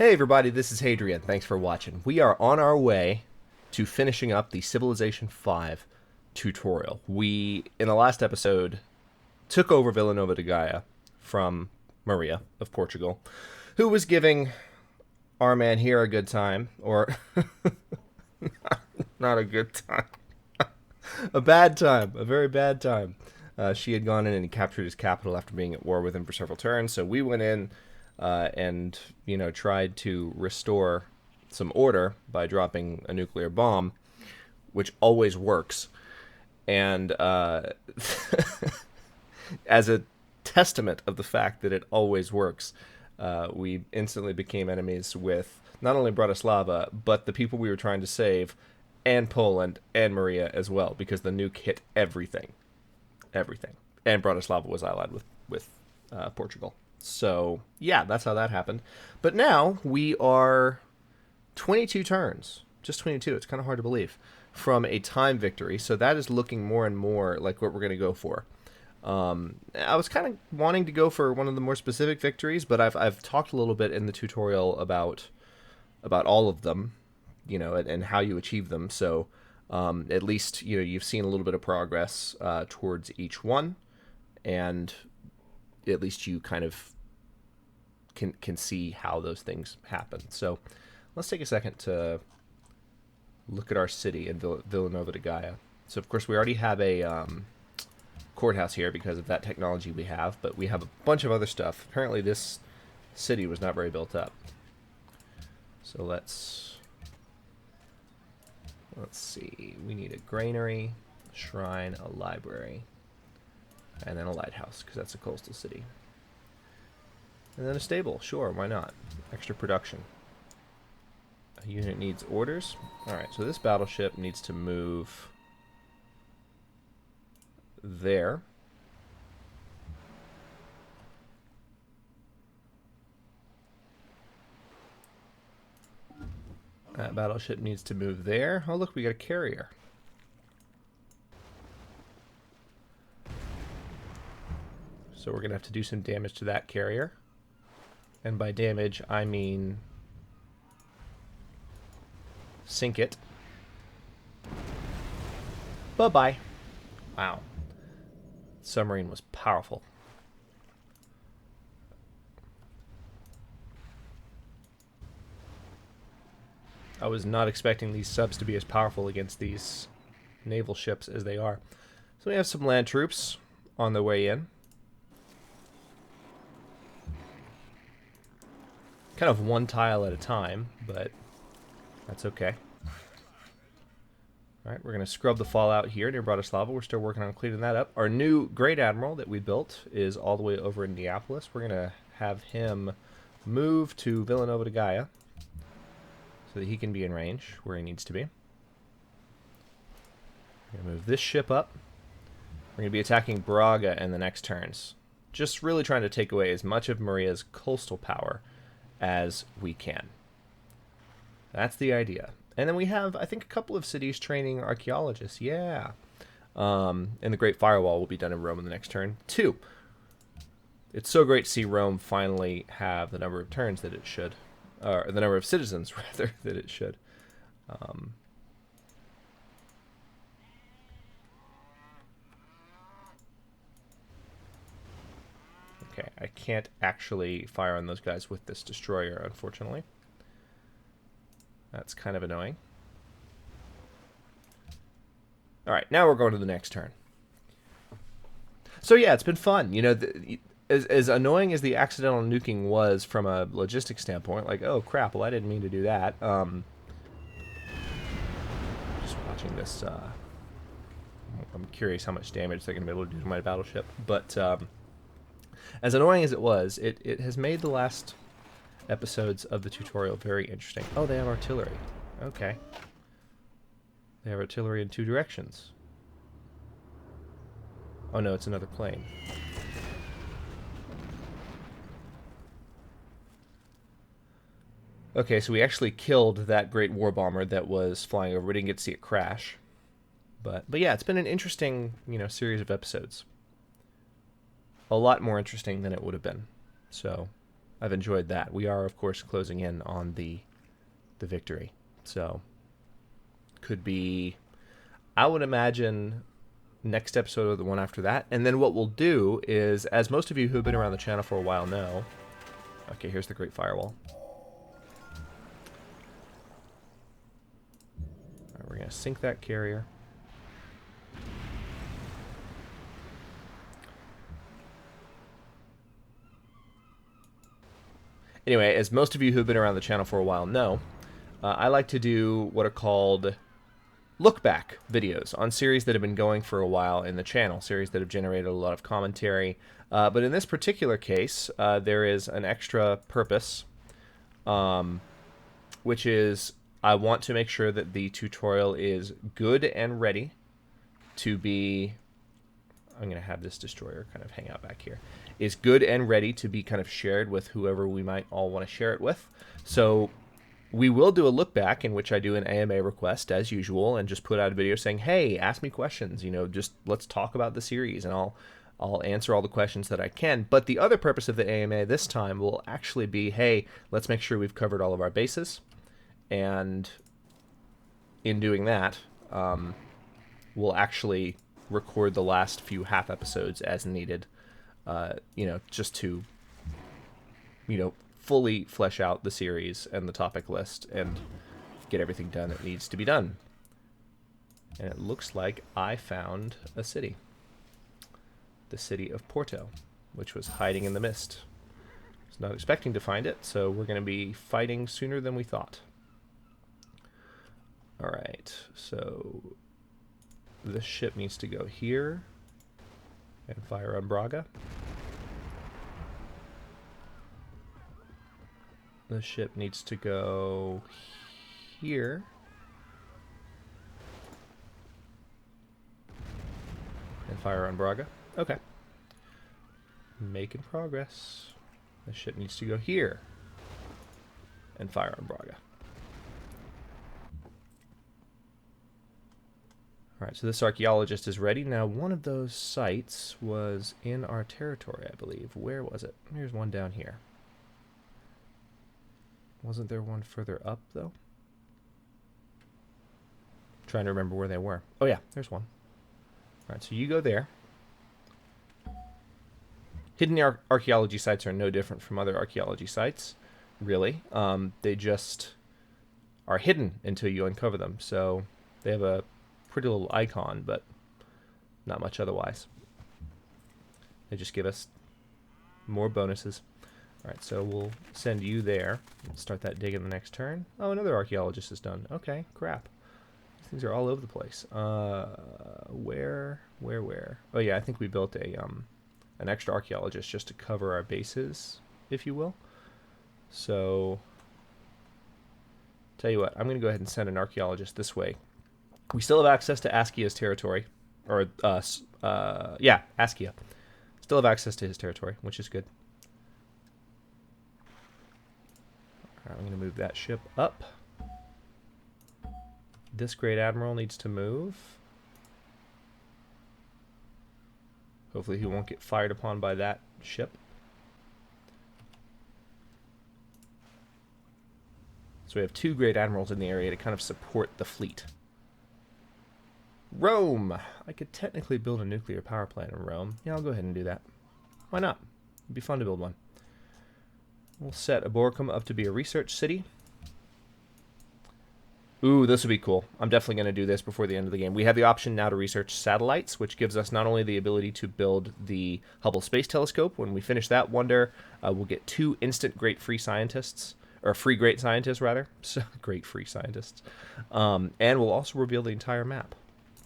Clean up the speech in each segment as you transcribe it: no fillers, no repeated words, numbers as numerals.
Hey everybody, this is Hadrian. Thanks for watching. We are on our way to finishing up the Civilization 5 tutorial. We, in the last episode, took over Villanova de Gaia from Maria of Portugal, who was giving our man here a good time, or not a good time, a bad time, a very bad time. She had gone in and captured his capital after being at war with him for several turns, so we went in and tried to restore some order by dropping a nuclear bomb, which always works. And as a testament of the fact that it always works, we instantly became enemies with not only Bratislava, but the people we were trying to save, and Poland, and Maria as well, because the nuke hit everything. Everything. And Bratislava was allied with Portugal. So, yeah, that's how that happened. But now we are 22 turns, just 22, it's kind of hard to believe, from a time victory. So that is looking more and more like what we're going to go for. I was kind of wanting to go for one of the more specific victories, but I've talked a little bit in the tutorial about all of them, and how you achieve them. So at least, you've seen a little bit of progress towards each one, and at least you kind of can see how those things happen. So let's take a second to look at our city in Villanova de Gaia. So of course we already have a courthouse here because of that technology we have, but we have a bunch of other stuff. Apparently this city was not very built up. So let's see. We need a granary, a shrine, a library, and then a lighthouse, because that's a coastal city. And then a stable, sure, why not? Extra production. A unit needs orders. Alright, so this battleship needs to move there. That battleship needs to move there. Oh look, we got a carrier. So we're going to have to do some damage to that carrier. And by damage, I mean sink it. Bye-bye. Wow. Submarine was powerful. I was not expecting these subs to be as powerful against these naval ships as they are. So we have some land troops on their way in. Kind of one tile at a time, but that's okay. Alright, we're going to scrub the fallout here near Bratislava. We're still working on cleaning that up. Our new Great Admiral that we built is all the way over in Neapolis. We're going to have him move to Villanova de Gaia so that he can be in range where he needs to be. We're going to move this ship up. We're going to be attacking Braga in the next turns. Just really trying to take away as much of Maria's coastal power as we can. That's the idea. And then we have, I think, a couple of cities training archaeologists. Yeah. And the Great Firewall will be done in Rome in the next turn, too. It's so great to see Rome finally have the number of turns that it should. Or the number of citizens, rather, that it should. Okay, I can't actually fire on those guys with this destroyer, unfortunately. That's kind of annoying. Alright, now we're going to the next turn. So yeah, it's been fun. As annoying as the accidental nuking was from a logistics standpoint, like, oh crap, well I didn't mean to do that. Just watching this, I'm curious how much damage they're going to be able to do to my battleship. But, as annoying as it was, it has made the last episodes of the tutorial very interesting. Oh, they have artillery. Okay. They have artillery in two directions. Oh no, it's another plane. Okay, so we actually killed that great war bomber that was flying over. We didn't get to see it crash. But yeah, it's been an interesting, series of episodes. A lot more interesting than it would have been. So I've enjoyed that. We are, of course, closing in on the victory. So, could be, I would imagine, next episode or the one after that. And then what we'll do is, as most of you who have been around the channel for a while know, okay, here's the Great Firewall. All right, we're going to sink that carrier. Anyway, as most of you who have been around the channel for a while know, I like to do what are called look-back videos on series that have been going for a while in the channel, series that have generated a lot of commentary. But in this particular case, there is an extra purpose, which is I want to make sure that the tutorial is good and ready to be... I'm going to have this destroyer kind of hang out back here. Is good and ready to be kind of shared with whoever we might all want to share it with. So we will do a look back in which I do an AMA request as usual and just put out a video saying, hey, ask me questions, you know, just let's talk about the series, and I'll answer all the questions that I can. But the other purpose of the AMA this time will actually be, hey, let's make sure we've covered all of our bases. And in doing that, we'll actually record the last few half episodes as needed, you know, just to, you know, fully flesh out the series and the topic list and get everything done that needs to be done. And it looks like I found a city. The city of Porto, which was hiding in the mist. I was not expecting to find it, so we're going to be fighting sooner than we thought. Alright, so this ship needs to go here and fire on Braga. This ship needs to go here and fire on Braga. Okay. Making progress. The ship needs to go here and fire on Braga. Alright, so this archaeologist is ready. Now, one of those sites was in our territory, I believe. Where was it? Here's one down here. Wasn't there one further up, though? Trying to remember where they were. Oh, yeah, there's one. Alright, so you go there. Hidden archaeology sites are no different from other archaeology sites, really. They just are hidden until you uncover them. So they have a pretty little icon, but not much otherwise. They just give us more bonuses. Alright, so we'll send you there. We'll start that dig in the next turn. Oh, another archaeologist is done. Okay, crap. These things are all over the place. Where? Oh yeah, I think we built a an extra archaeologist just to cover our bases, if you will. So, tell you what, I'm going to go ahead and send an archaeologist this way. We still have access to Askia's territory, or yeah, Askia. Still have access to his territory, which is good. Alright, I'm going to move that ship up. This Great Admiral needs to move. Hopefully he won't get fired upon by that ship. So we have two Great Admirals in the area to kind of support the fleet. Rome! I could technically build a nuclear power plant in Rome. Yeah, I'll go ahead and do that. Why not? It'd be fun to build one. We'll set Aboricum up to be a research city. Ooh, this would be cool. I'm definitely going to do this before the end of the game. We have the option now to research satellites, which gives us not only the ability to build the Hubble Space Telescope. When we finish that wonder, we'll get 2 instant great free scientists, or free great scientists, rather. So, great free scientists. And we'll also reveal the entire map.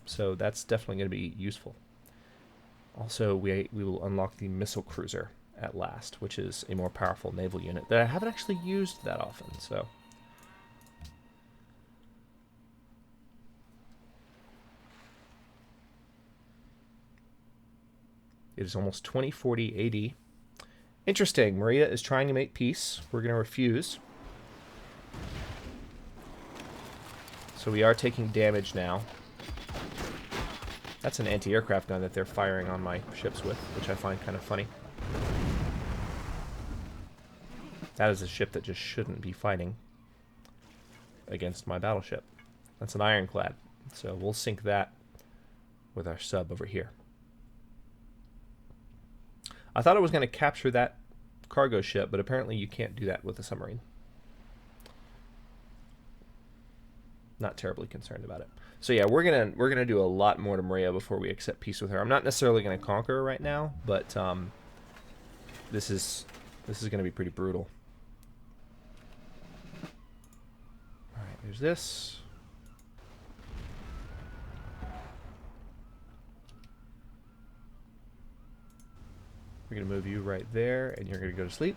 So that's definitely going to be useful. Also, we will unlock the missile cruiser at last, which is a more powerful naval unit that I haven't actually used that often, so... It is almost 2040 AD. Interesting. Maria is trying to make peace. We're going to refuse. So we are taking damage now. That's an anti-aircraft gun that they're firing on my ships with, which I find kind of funny. That is a ship that just shouldn't be fighting against my battleship. That's an ironclad. So we'll sink that with our sub over here. I thought I was going to capture that cargo ship, but apparently you can't do that with a submarine. Not terribly concerned about it. So yeah, we're gonna do a lot more to Maria before we accept peace with her. I'm not necessarily gonna conquer her right now, but this is gonna be pretty brutal. All right, there's this. We're gonna move you right there, and you're gonna go to sleep.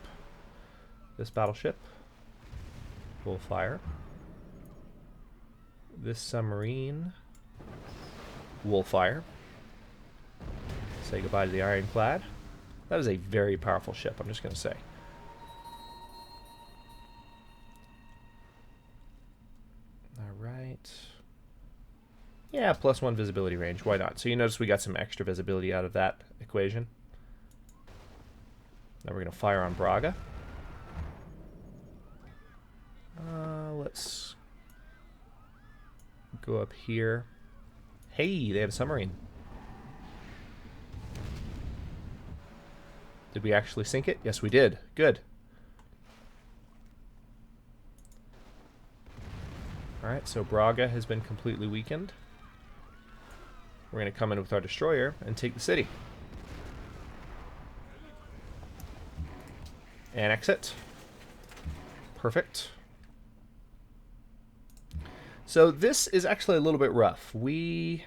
This battleship will fire. This submarine will fire. Say goodbye to the ironclad. That is a very powerful ship, I'm just going to say. Alright. Yeah, +1 visibility range. Why not? So you notice we got some extra visibility out of that equation. Now we're going to fire on Braga. Let's go up here. Hey, they have a submarine. Did we actually sink it? Yes, we did. Good. Alright, so Braga has been completely weakened. We're going to come in with our destroyer and take the city. Annex it. Perfect. So this is actually a little bit rough. Let's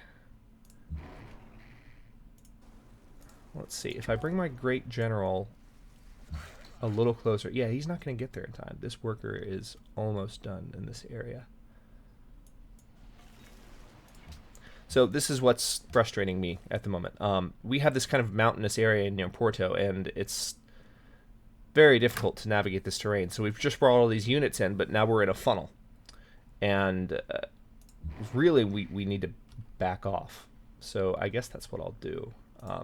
see, if I bring my great general a little closer. Yeah, he's not going to get there in time. This worker is almost done in this area. So this is what's frustrating me at the moment. We have this kind of mountainous area near Porto, and it's very difficult to navigate this terrain. So we've just brought all these units in, but now we're in a funnel. And really, we need to back off. So I guess that's what I'll do.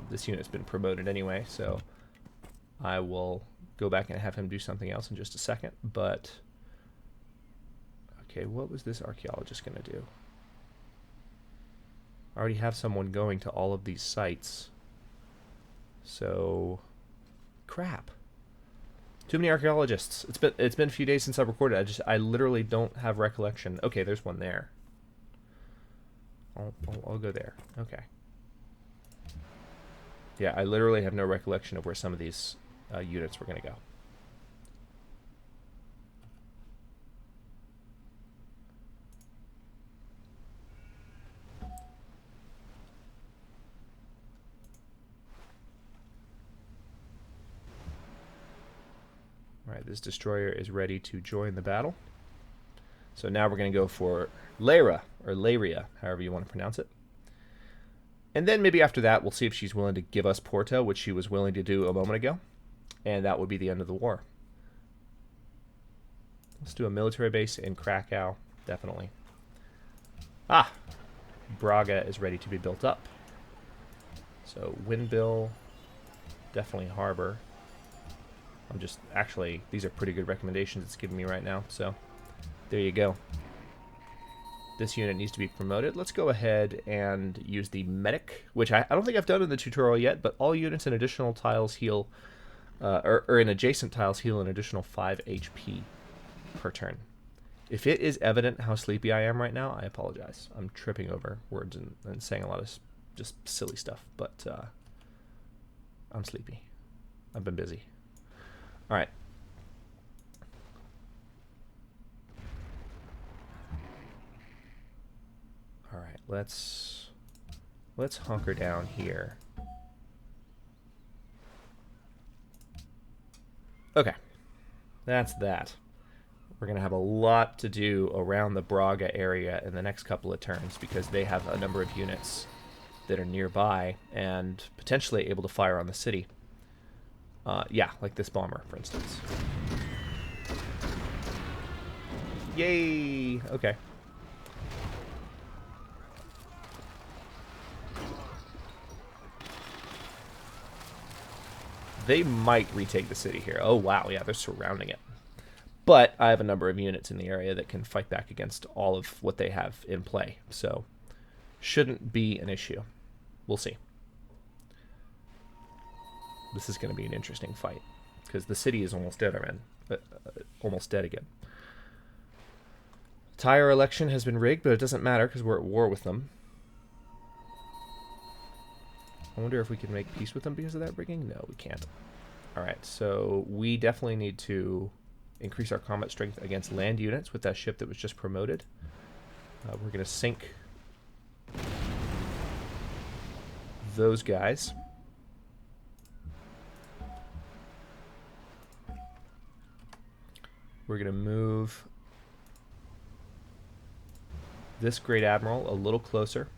This unit's been promoted anyway, so I will go back and have him do something else in just a second. But, okay, what was this archaeologist going to do? I already have someone going to all of these sites. So, crap. Too many archaeologists. It's been a few days since I recorded. I literally don't have recollection. Okay, there's one there. I'll go there. Okay. Yeah, I literally have no recollection of where some of these units were going to go. Alright, this destroyer is ready to join the battle. So now we're going to go for Lyra, or Lyria, however you want to pronounce it. And then maybe after that, we'll see if she's willing to give us Porto, which she was willing to do a moment ago. And that would be the end of the war. Let's do a military base in Krakow, definitely. Ah! Braga is ready to be built up. So, Windbill, definitely Harbor. I'm just, actually, these are pretty good recommendations it's giving me right now, so there you go. This unit needs to be promoted. Let's go ahead and use the medic, which I don't think I've done in the tutorial yet, but all units in additional tiles heal, or in adjacent tiles heal an additional 5 HP per turn. If it is evident how sleepy I am right now, I apologize. I'm tripping over words and saying a lot of just silly stuff, but I'm sleepy. I've been busy. All right. All right, let's hunker down here. Okay. That's that. We're going to have a lot to do around the Braga area in the next couple of turns because they have a number of units that are nearby and potentially able to fire on the city. Yeah, like this bomber, for instance. Yay! Okay. They might retake the city here. Oh, wow. Yeah, they're surrounding it. But I have a number of units in the area that can fight back against all of what they have in play. So shouldn't be an issue. We'll see. This is going to be an interesting fight because the city is almost dead again. Almost dead again. Tyre election has been rigged, but it doesn't matter because we're at war with them. I wonder if we can make peace with them because of that rigging? No, we can't. Alright, so we definitely need to increase our combat strength against land units with that ship that was just promoted. We're going to sink those guys. We're going to move this Great Admiral a little closer.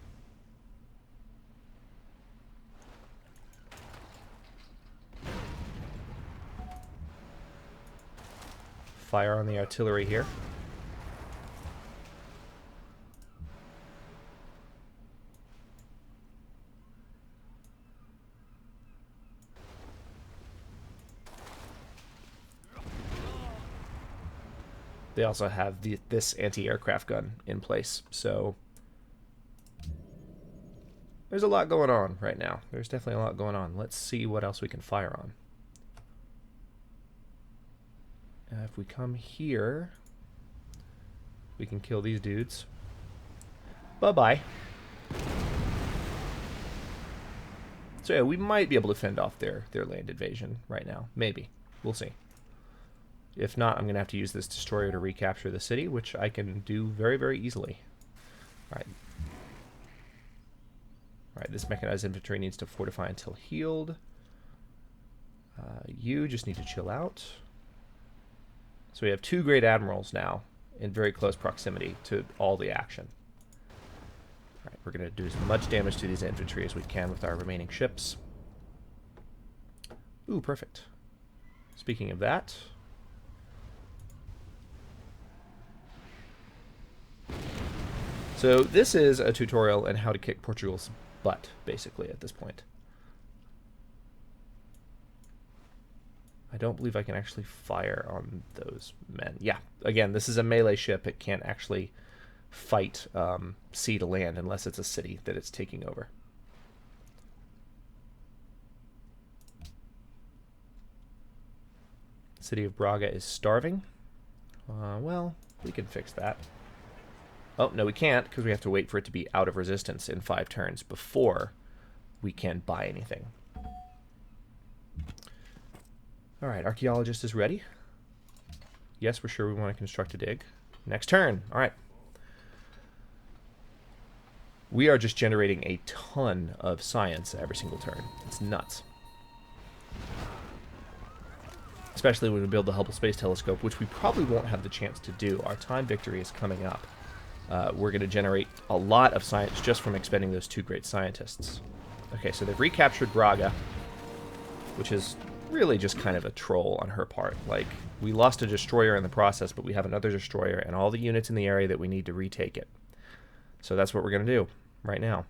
Fire on the artillery here. They also have this anti-aircraft gun in place, so there's a lot going on right now. There's definitely a lot going on. Let's see what else we can fire on. If we come here, we can kill these dudes. Bye-bye. So yeah, we might be able to fend off their land invasion right now. Maybe. We'll see. If not, I'm going to have to use this destroyer to recapture the city, which I can do very, very easily. Alright. Alright, this mechanized infantry needs to fortify until healed. You just need to chill out. So we have 2 Great Admirals now in very close proximity to all the action. Alright, we're going to do as much damage to these infantry as we can with our remaining ships. Ooh, perfect. Speaking of that... So this is a tutorial on how to kick Portugal's butt, basically, at this point. I don't believe I can actually fire on those men. Yeah, again, this is a melee ship. It can't actually fight sea to land unless it's a city that it's taking over. City of Braga is starving. Well, we can fix that. Oh, no, we can't, because we have to wait for it to be out of resistance in 5 turns before we can buy anything. Alright, archaeologist is ready. Yes, we're sure we want to construct a dig. Next turn. Alright. We are just generating a ton of science every single turn. It's nuts. Especially when we build the Hubble Space Telescope, which we probably won't have the chance to do. Our time victory is coming up. We're going to generate a lot of science just from expending those 2 great scientists. Okay, so they've recaptured Braga, which is really just kind of a troll on her part. Like, we lost a destroyer in the process, but we have another destroyer and all the units in the area that we need to retake it. So that's what we're going to do right now.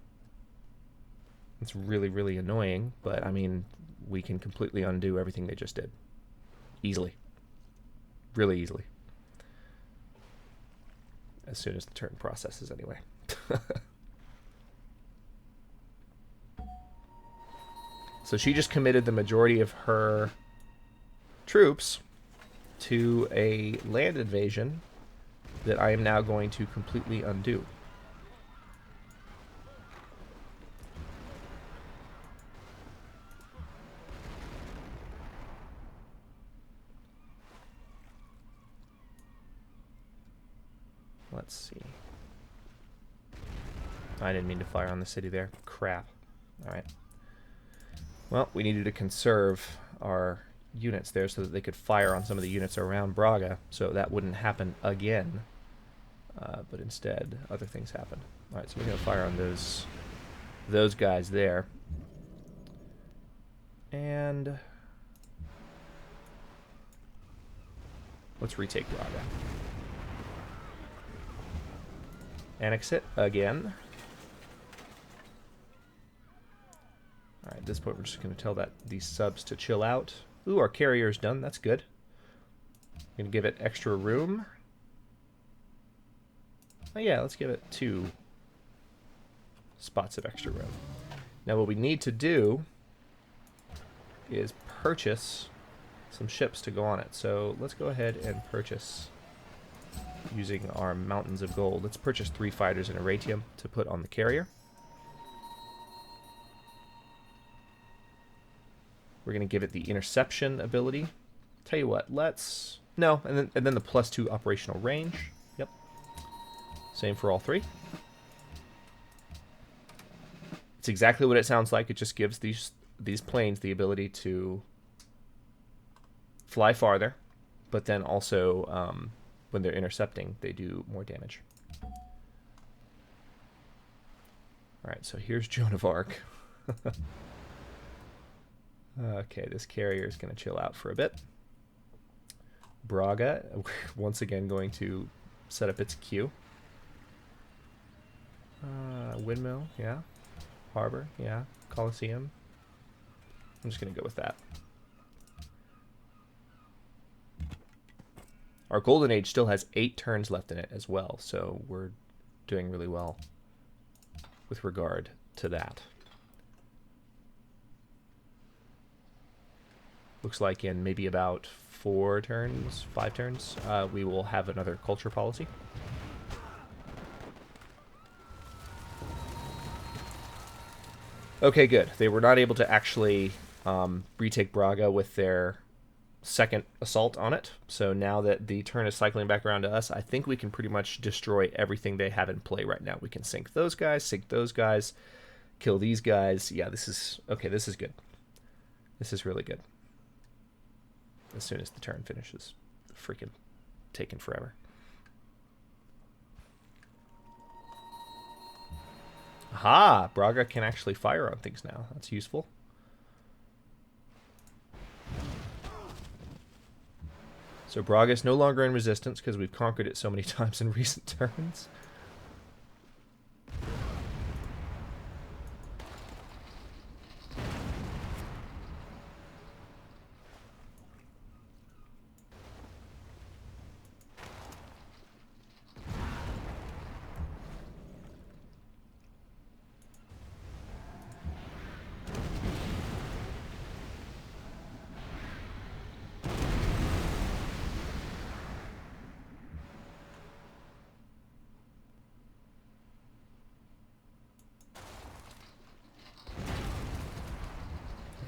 It's really, really annoying, but, I mean, we can completely undo everything they just did. Easily. Really easily. As soon as the turn processes, anyway. So she just committed the majority of her troops to a land invasion that I am now going to completely undo. Let's see. I didn't mean to fire on the city there. Crap. Alright. Well, we needed to conserve our units there so that they could fire on some of the units around Braga, so that wouldn't happen again. But instead, other things happened. Alright, so we're going to fire on those guys there. And let's retake Braga. Annex it again. Alright, at this point we're just going to tell these subs to chill out. Ooh, our carrier's done. That's good. I'm going to give it extra room. Oh yeah, let's give it 2 spots of extra room. Now what we need to do is purchase some ships to go on it. So let's go ahead and purchase, using our mountains of gold, let's purchase 3 fighters and a ratium to put on the carrier. We're going to give it the interception ability. Tell you what, let's... No, and then the +2 operational range. Yep. Same for all 3. It's exactly what it sounds like. It just gives these planes the ability to fly farther, but then also when they're intercepting, they do more damage. Alright, so here's Joan of Arc. Okay, this carrier is going to chill out for a bit. Braga, once again going to set up its queue. Windmill, yeah. Harbor, yeah. Coliseum. I'm just going to go with that. Our Golden Age still has 8 turns left in it as well, so we're doing really well with regard to that. Looks like in maybe about 4 turns, 5 turns, we will have another culture policy. Okay, good. They were not able to actually retake Braga with their second assault on it. So now that the turn is cycling back around to us, I think we can pretty much destroy everything they have in play right now. We can sink those guys, kill these guys. Yeah, this is... Okay, this is good. This is really good. As soon as the turn finishes. Freaking taking forever. Aha! Braga can actually fire on things now. That's useful. So Braga is no longer in resistance because we've conquered it so many times in recent turns.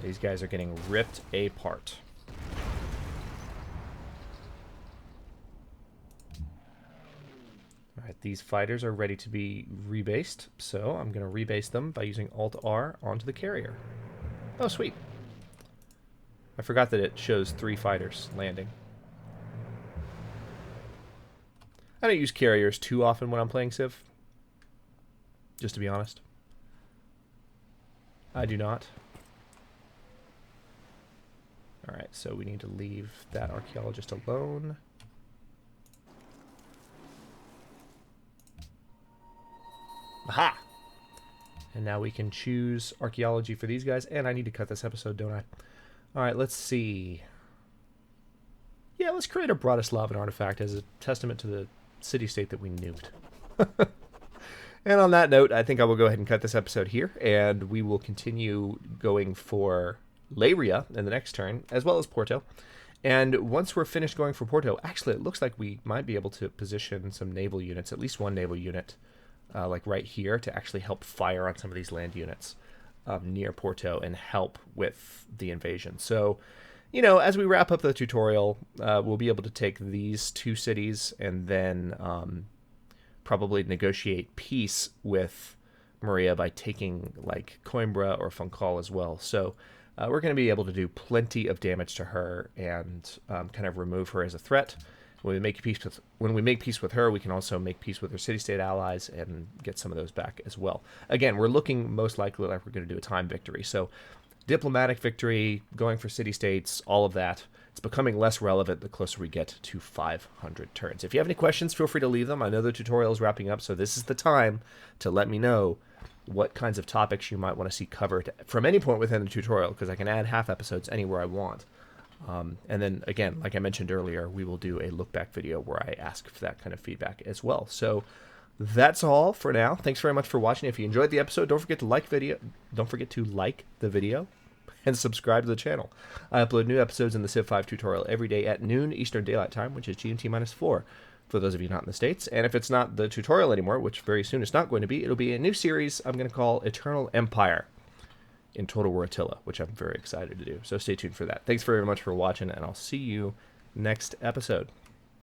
These guys are getting ripped apart. Alright, these fighters are ready to be rebased, so I'm going to rebase them by using Alt-R onto the carrier. Oh, sweet. I forgot that it shows 3 fighters landing. I don't use carriers too often when I'm playing Civ. Just to be honest. I do not. Alright, so we need to leave that archaeologist alone. Aha! And now we can choose archaeology for these guys. And I need to cut this episode, don't I? Alright, let's see. Yeah, let's create a Bratislavan artifact as a testament to the city-state that we nuked. And on that note, I think I will go ahead and cut this episode here. And we will continue going for Leiria in the next turn, as well as Porto. And once we're finished going for Porto, actually, it looks like we might be able to position some naval units, at least one naval unit, like right here, to actually help fire on some of these land units near Porto and help with the invasion. So, you know, as we wrap up the tutorial, we'll be able to take these 2 cities and then probably negotiate peace with Maria by taking, like, Coimbra or Funchal as well. So we're going to be able to do plenty of damage to her and kind of remove her as a threat. When we make peace with her, we can also make peace with her city-state allies and get some of those back as well. Again, we're looking most likely like we're going to do a time victory. So diplomatic victory, going for city-states, all of that. It's becoming less relevant the closer we get to 500 turns. If you have any questions, feel free to leave them. I know the tutorial is wrapping up, so this is the time to let me know what kinds of topics you might want to see covered from any point within the tutorial, because I can add half episodes anywhere I want. And then again, like I mentioned earlier, we will do a look back video where I ask for that kind of feedback as well. So that's all for now. Thanks very much for watching. If you enjoyed the episode, don't forget to like the video and subscribe to the channel. I upload new episodes in the Civ 5 tutorial every day at noon Eastern Daylight Time, which is GMT -4 for those of you not in the States. And if it's not the tutorial anymore, which very soon it's not going to be, it'll be a new series I'm going to call Eternal Empire in Total War Attila, which I'm very excited to do. So stay tuned for that. Thanks very much for watching, and I'll see you next episode.